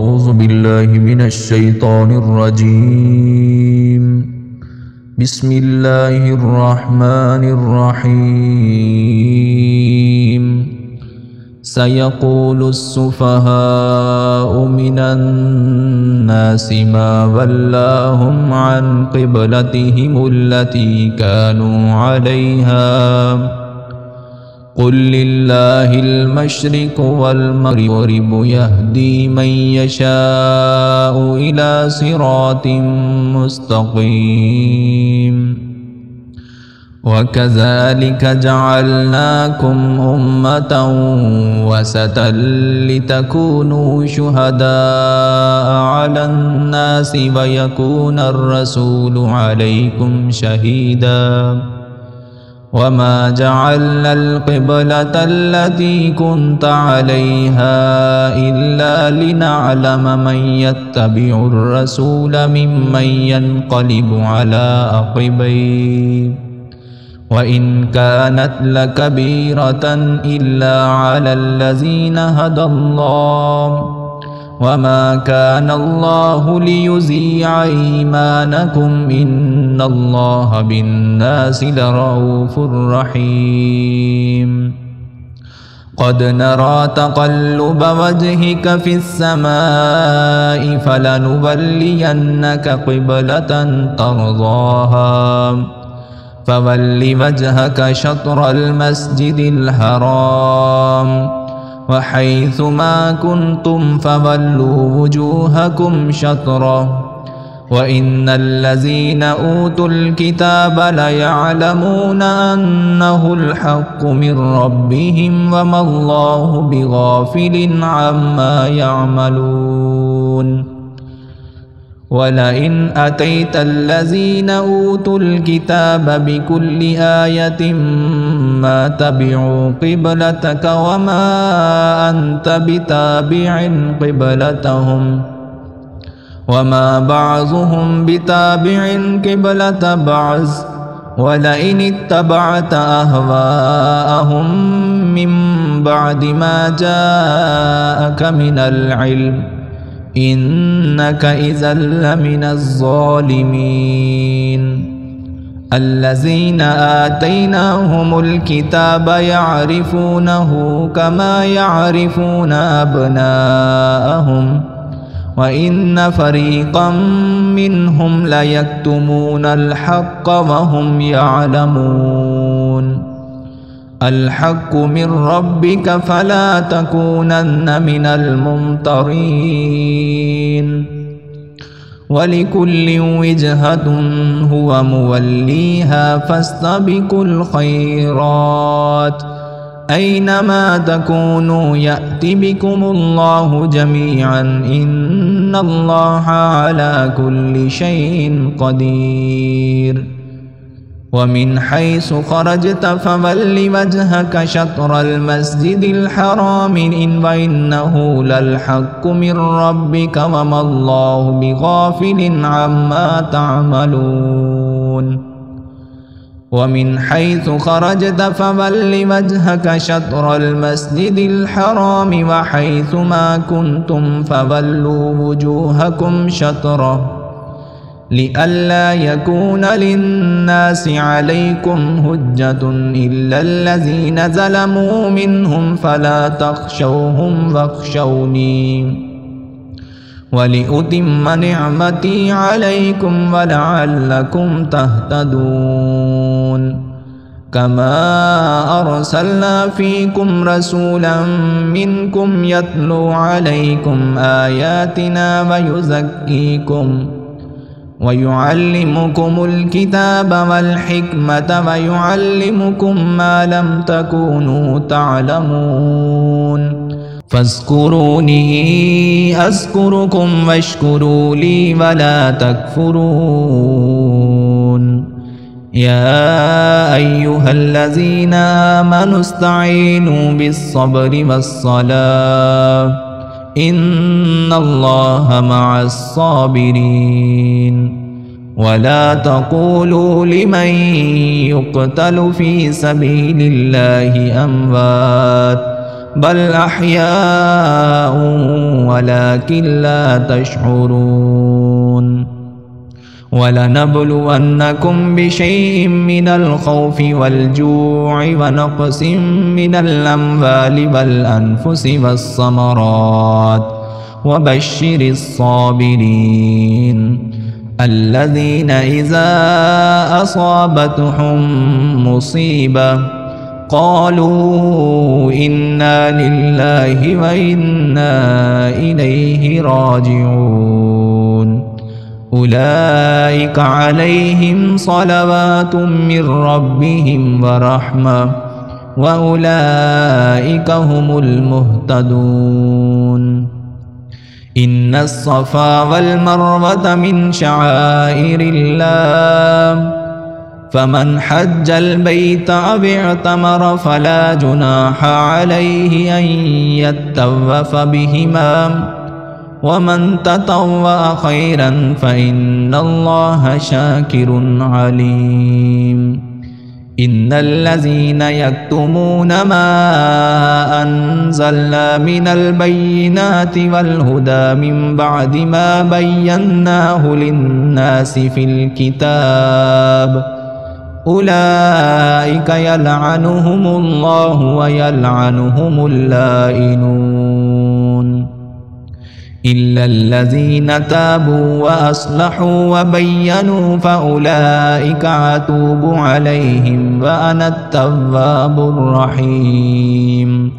أعوذ بالله من الشيطان الرجيم. بسم الله الرحمن الرحيم. سيقول السفهاء من الناس ما ولاهم عن قبلتهم التي كانوا عليها قل لله المشرق والمغرب يهدي من يشاء إلى صراط مستقيم. وكذلك جعلناكم أمة وسطا لتكونوا شهداء على الناس ويكون الرسول عليكم شهيدا. وما جعلنا القبلة التي كنت عليها إلا لنعلم من يتبع الرسول ممن ينقلب على عقبيه وإن كانت لكبيرة إلا على الذين هدى الله وما كان الله ليضيع إيمانكم إن الله بالناس لرؤوف رحيم. قد نرى تقلب وجهك في السماء فلنولينك قبلة ترضاها فول وجهك شطر المسجد الحرام وحيث ما كنتم فولوا وجوهكم شطره وإن الذين أوتوا الكتاب ليعلمون أنه الحق من ربهم وما الله بغافل عما يعملون. ولئن أتيت الذين أوتوا الكتاب بكل آية ما تبعوا قبلتك وما أنت بتابع قبلتهم وما بعضهم بتابع قبلة بعض ولئن اتبعت أهواءهم من بعد ما جاءك من العلم إنك إذا لمن الظالمين. الذين آتيناهم الكتاب يعرفونه كما يعرفون أبناءهم وإن فريقا منهم ليكتمون الحق وهم يعلمون. الحق من ربك فلا تكونن من الممترين. ولكل وجهة هو موليها فاستبقوا الخيرات أينما تكونوا يأتي بكم الله جميعا إن الله على كل شيء قدير. ومن حيث خرجت فول وجهك شطر المسجد الحرام وإنه للحق من ربك وما الله بغافل عما تعملون. ومن حيث خرجت فول وجهك شطر المسجد الحرام وحيث ما كنتم فولوا وجوهكم شطره لئلا يكون للناس عليكم حجة إلا الذين ظلموا منهم فلا تخشوهم واخشوني ولأتم نعمتي عليكم ولعلكم تهتدون. كما أرسلنا فيكم رسولا منكم يتلو عليكم آياتنا ويزكيكم ويعلمكم الكتاب والحكمة ويعلمكم ما لم تكونوا تعلمون. فاذكروني أذكركم واشكروا لي ولا تكفرون. يا أيها الذين آمنوا استعينوا بالصبر والصلاة إن الله مع الصابرين. ولا تقولوا لمن يقتل في سبيل الله أموات بل أحياء ولكن لا تشعرون ولنبلونكم بشيء من الخوف والجوع ونقص من الأموال والأنفس والثمرات وبشر الصابرين الذين إذا أصابتهم مصيبة قالوا إنا لله وإنا إليه راجعون أولئك عليهم صلوات من ربهم ورحمة وأولئك هم المهتدون إن الصفا والمروة من شعائر الله فمن حج البيت أو اعتمر فلا جناح عليه أن يطوف بهما ومن تطوع خيرا فإن الله شاكر عليم إن الذين يكتمون ما أنزلنا من البينات والهدى من بعد ما بيناه للناس في الكتاب أولئك يلعنهم الله ويلعنهم اللائنون إلا الذين تابوا وأصلحوا وبينوا فأولئك أتوب عليهم وأنا التواب الرحيم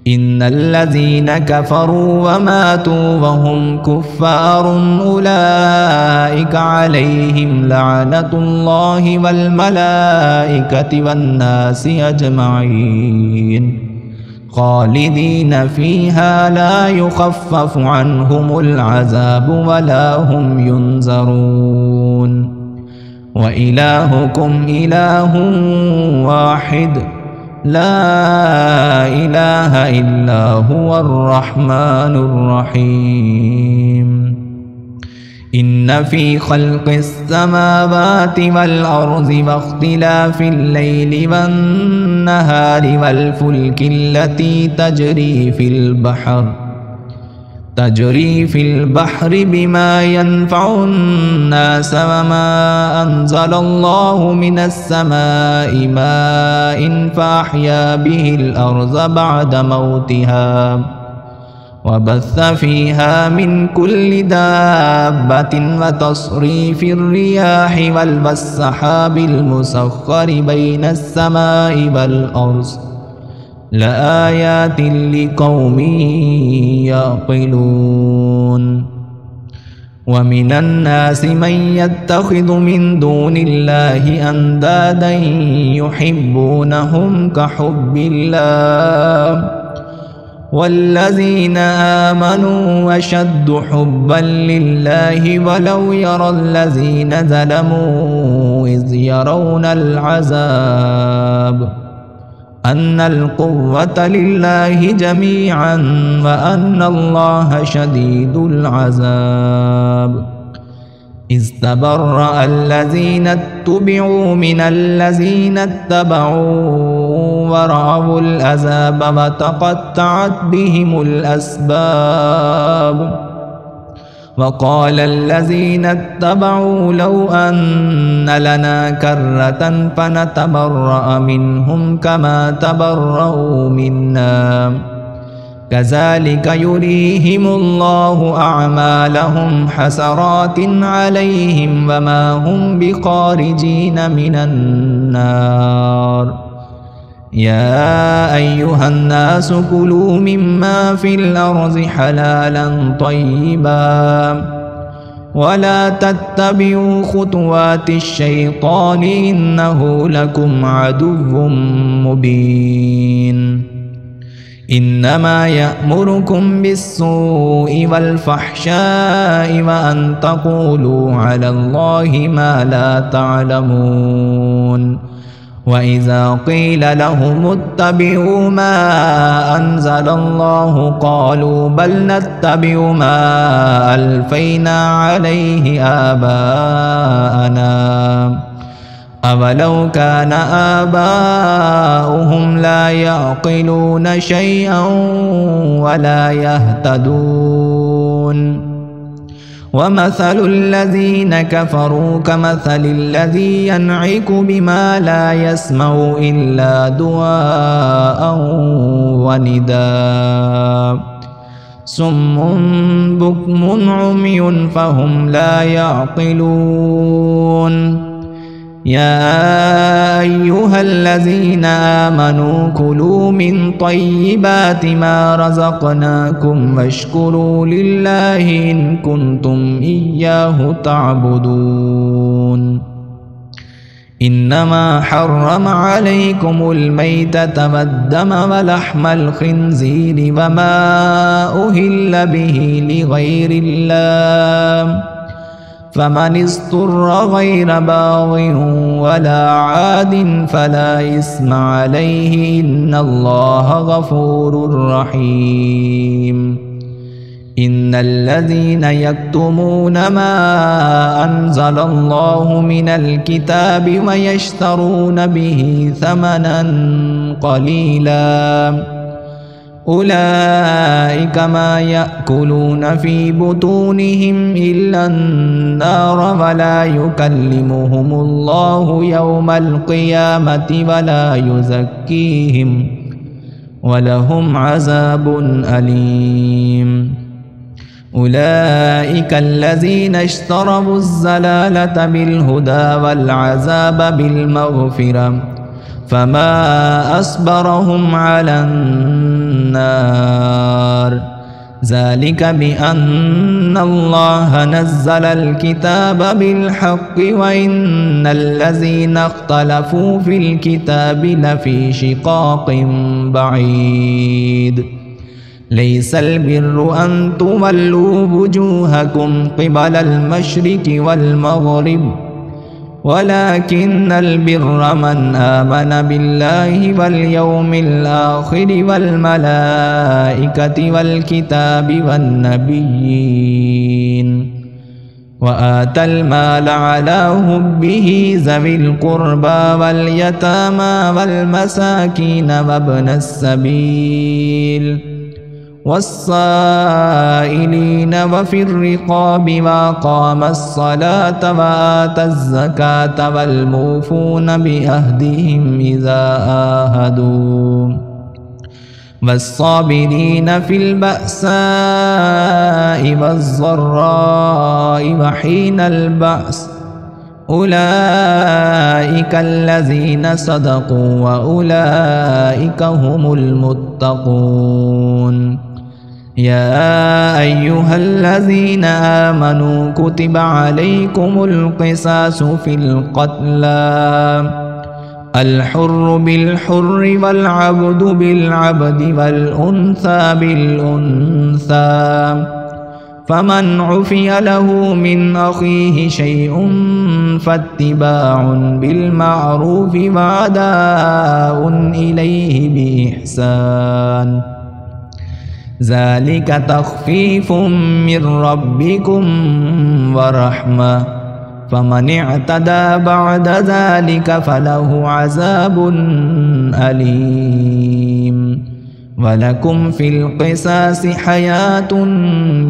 إن الذين كفروا وماتوا وهم كفار أولئك عليهم لعنة الله والملائكة والناس أجمعين خالدين فيها لا يخفف عنهم العذاب ولا هم ينذرون وإلهكم إله واحد لا إله إلا هو الرحمن الرحيم إن في خلق السماوات والأرض واختلاف الليل والنهار والفلك التي تجري في البحر بما ينفع الناس وما أنزل الله من السماء ماء فأحيا به الأرض بعد موتها وبث فيها من كل دابة وتصريف الرياح والسحاب المسخر بين السماء والأرض لآيات لقوم يعقلون ومن الناس من يتخذ من دون الله أندادا يحبونهم كحب الله والذين آمنوا أشد حبا لله ولو يرى الذين ظلموا إذ يرون العذاب أن القوة لله جميعا وأن الله شديد العذاب إذ تبرأ الذين اتبعوا من الذين اتبعوا ورأوا العذاب وتقطعت بهم الأسباب وقال الذين اتبعوا لو أن لنا كرة فنتبرأ منهم كما تبرأوا منا كذلك يريهم الله أعمالهم حسرات عليهم وما هم بخارجين من النار يا أيها الناس كلوا مما في الأرض حلالا طيبا ولا تتبعوا خطوات الشيطان إنه لكم عدو مبين إنما يأمركم بالسوء والفحشاء وأن تقولوا على الله ما لا تعلمون وإذا قيل لهم اتبعوا ما أنزل الله قالوا بل نتبع ما ألفينا عليه آباءنا أولو كان آباؤهم لا يعقلون شيئا ولا يهتدون ومثل الذين كفروا كمثل الذي ينعق بما لا يسمع إلا دعاء ونداء صم بكم عمي فهم لا يعقلون يا أيها الذين آمنوا كلوا من طيبات ما رزقناكم واشكروا لله إن كنتم إياه تعبدون إنما حرم عليكم الميتة والدم ولحم الخنزير وما أهل به لغير الله فمن اضطر غير باغ ولا عاد فلا إثم عليه إن الله غفور رحيم إن الذين يكتمون ما أنزل الله من الكتاب ويشترون به ثمنا قليلا أولئك ما يأكلون في بطونهم إلا النار ولا يكلمهم الله يوم القيامة ولا يزكيهم ولهم عذاب أليم أولئك الذين اشتروا الضلالة بالهدى والعذاب بالمغفرة فما أصبرهم على النار ذلك بأن الله نزل الكتاب بالحق وإن الذين اختلفوا في الكتاب لفي شقاق بعيد ليس البر أن تولوا وجوهكم قبل المشرق والمغرب ولكن البر من آمن بالله واليوم الآخر والملائكة والكتاب والنبيين وآتى المال على حبه ذوي القربى واليتامى والمساكين وابن السبيل والسائلين وفي الرقاب وأقام الصلاة وآتى الزكاة والموفون بعهدهم إذا عاهدوا والصابرين في البأساء والضراء وحين البأس أولئك الذين صدقوا وأولئك هم المتقون يا أيها الذين آمنوا كتب عليكم القصاص في القتلى الحر بالحر والعبد بالعبد والأنثى بالأنثى فمن عفي له من أخيه شيء فاتباع بالمعروف وأداء إليه بإحسان ذلك تخفيف من ربكم ورحمة فمن اعتدى بعد ذلك فله عذاب أليم ولكم في القصاص حياة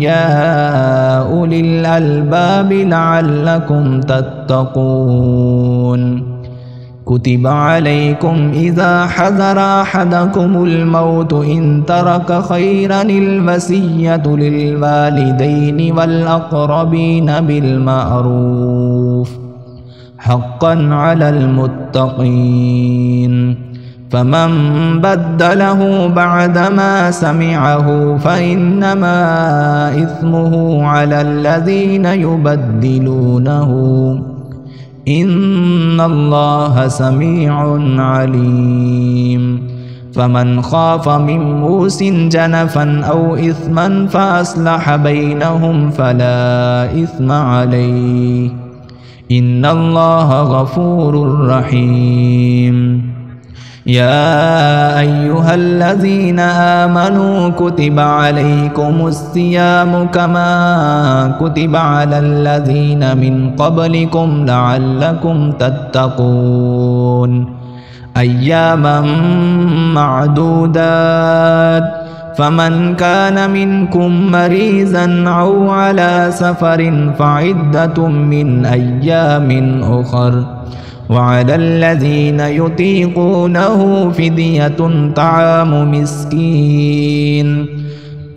يا أولي الألباب لعلكم تتقون كتب عليكم إذا حضر أحدكم الموت إن ترك خيرا الوصية للوالدين والأقربين بالمعروف حقا على المتقين فمن بدله بعدما سمعه فإنما إثمه على الذين يبدلونه إن الله سميع عليم فمن خاف من موص جنفا أو إثما فأصلح بينهم فلا إثم عليه إن الله غفور رحيم يا أيها الذين آمنوا كتب عليكم الصيام كما كتب على الذين من قبلكم لعلكم تتقون أياما معدودات فمن كان منكم مريضا أو على سفر فعدة من أيام أخر وعلى الذين يطيقونه فدية طعام مسكين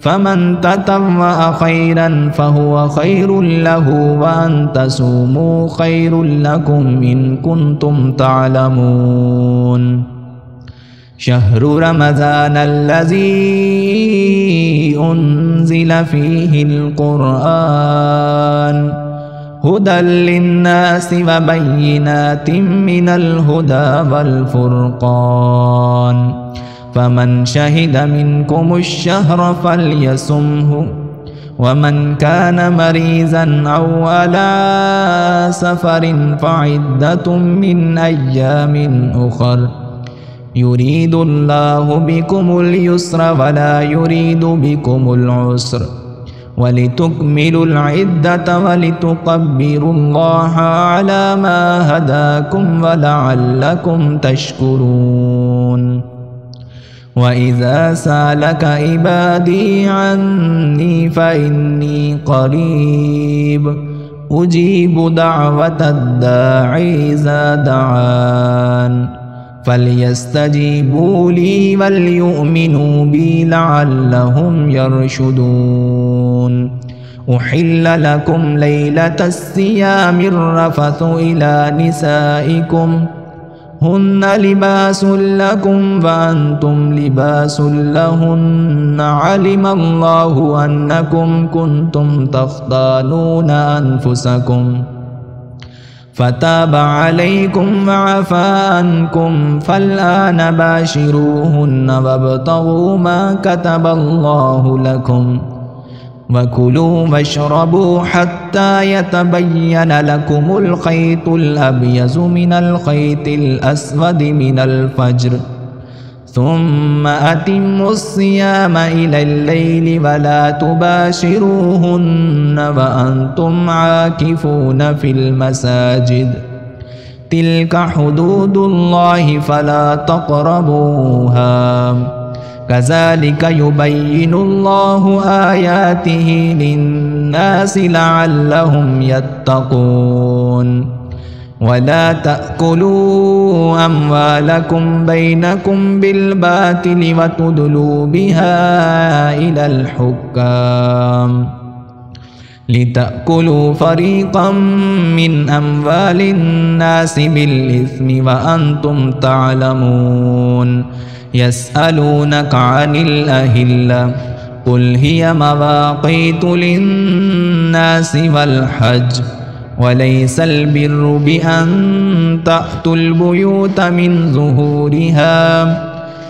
فمن تطوع خيرا فهو خير له وأن تصوموا خير لكم إن كنتم تعلمون شهر رمضان الذي أنزل فيه القرآن هدى للناس وبينات من الهدى والفرقان فمن شهد منكم الشهر فليصمه ومن كان مريضا أو على سفر فعدة من أيام أخر يريد الله بكم اليسر ولا يريد بكم العسر ولتكملوا العدة ولتكبروا الله على ما هداكم ولعلكم تشكرون وإذا سألك عبادي عني فإني قريب أجيب دعوة الداعي إذا دعان فليستجيبوا لي وليؤمنوا بي لعلهم يرشدون أحل لكم ليلة الصيام الرفث إلى نسائكم هن لباس لكم وأنتم لباس لهن علم الله أنكم كنتم تختانون أنفسكم فتاب عليكم وعفى عنكم فالآن باشروهن وابتغوا ما كتب الله لكم وكلوا واشربوا حتى يتبين لكم الخيط الأبيض من الخيط الأسود من الفجر ثم أتموا الصيام إلى الليل ولا تباشروهن وأنتم عاكفون في المساجد تلك حدود الله فلا تقربوها كذلك يبين الله آياته للناس لعلهم يتقون ولا تأكلوا أموالكم بينكم بالباطل وتدلوا بها إلى الحكام لتأكلوا فريقا من أموال الناس بالإثم وأنتم تعلمون يسألونك عن الأهلة قل هي مواقيت للناس والحج وليس البر بأن تأتوا البيوت من ظهورها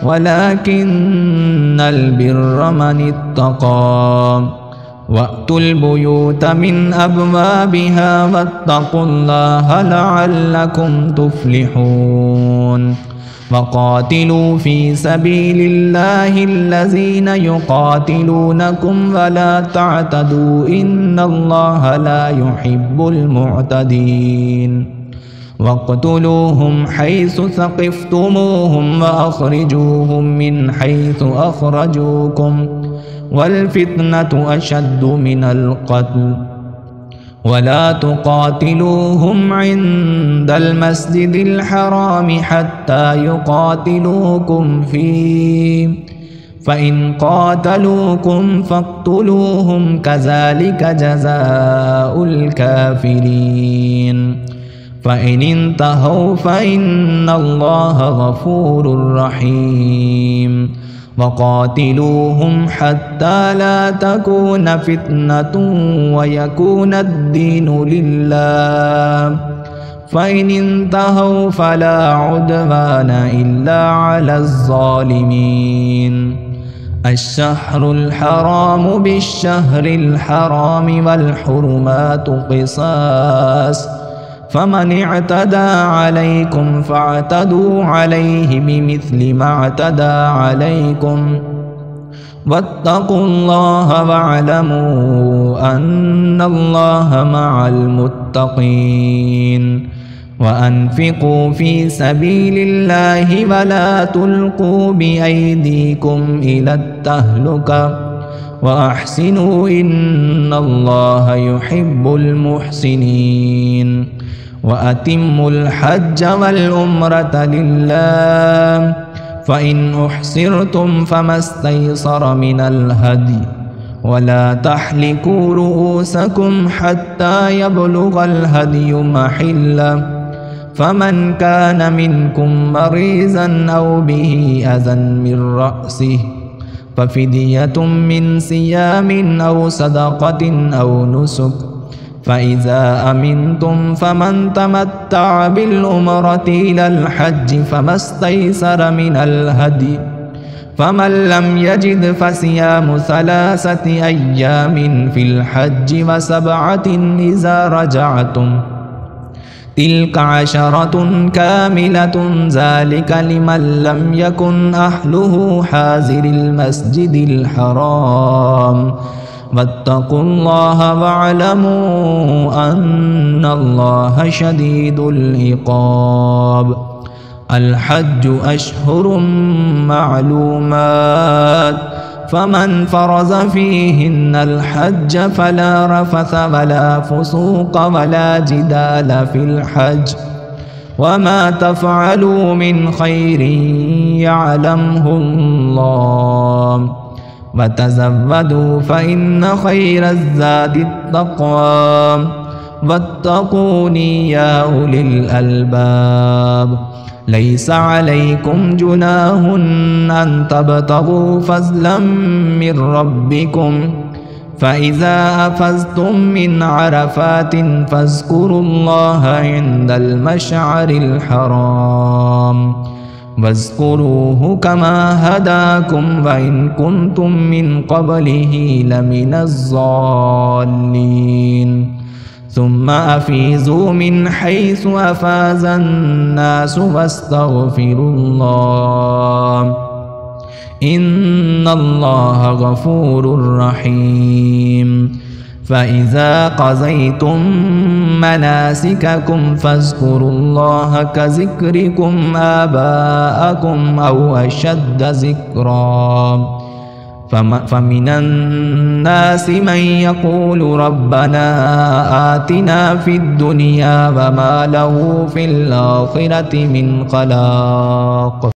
ولكن البر من اتقى وأتوا البيوت من أبوابها واتقوا الله لعلكم تفلحون وقاتلوا في سبيل الله الذين يقاتلونكم ولا تعتدوا إن الله لا يحب المعتدين واقتلوهم حيث ثقفتموهم وأخرجوهم من حيث أخرجوكم والفتنة أشد من القتل ولا تقاتلوهم عند المسجد الحرام حتى يقاتلوكم فيه فإن قاتلوكم فاقتلوهم كذلك جزاء الكافرين فإن انتهوا فإن الله غفور رحيم وقاتلوهم حتى لا تكون فتنة ويكون الدين لله فإن انتهوا فلا عدوان إلا على الظالمين الشهر الحرام بالشهر الحرام والحرمات قصاص فمن اعتدى عليكم فاعتدوا عليه بمثل ما اعتدى عليكم واتقوا الله واعلموا أن الله مع المتقين وأنفقوا في سبيل الله ولا تلقوا بأيديكم إلى التهلكة وأحسنوا إن الله يحب المحسنين وأتموا الحج والعمرة لله فإن أحصرتم فما استيسر من الهدي ولا تحلقوا رؤوسكم حتى يبلغ الهدي محله فمن كان منكم مريضا أو به أذى من رأسه ففدية من صيام أو صدقة أو نسك فإذا أمنتم فمن تمتع بالعمرة إلى الحج فما استيسر من الهدي فمن لم يجد فصيام 3 أيام في الحج و7 إذا رجعتم تلك 10 كاملة ذلك لمن لم يكن أهله حاضر المسجد الحرام واتقوا الله واعلموا أن الله شديد العقاب الحج أشهر معلومات فمن فرض فيهن الحج فلا رفث ولا فسوق ولا جدال في الحج وما تفعلوا من خير يعلمه الله وتزودوا فإن خير الزاد التقوى واتقوني يا أولي الألباب ليس عليكم جناح أن تبتغوا فضلا من ربكم فإذا أفضتم من عرفات فاذكروا الله عند المشعر الحرام واذكروه كما هداكم وإن كنتم من قبله لمن الضالين ثم أفيضوا من حيث أفاض الناس واستغفروا الله إن الله غفور رحيم فإذا قضيتم مناسككم فاذكروا الله كذكركم آباءكم أو أشد ذكرا فمن الناس من يقول ربنا آتنا في الدنيا وما له في الآخرة من خلاق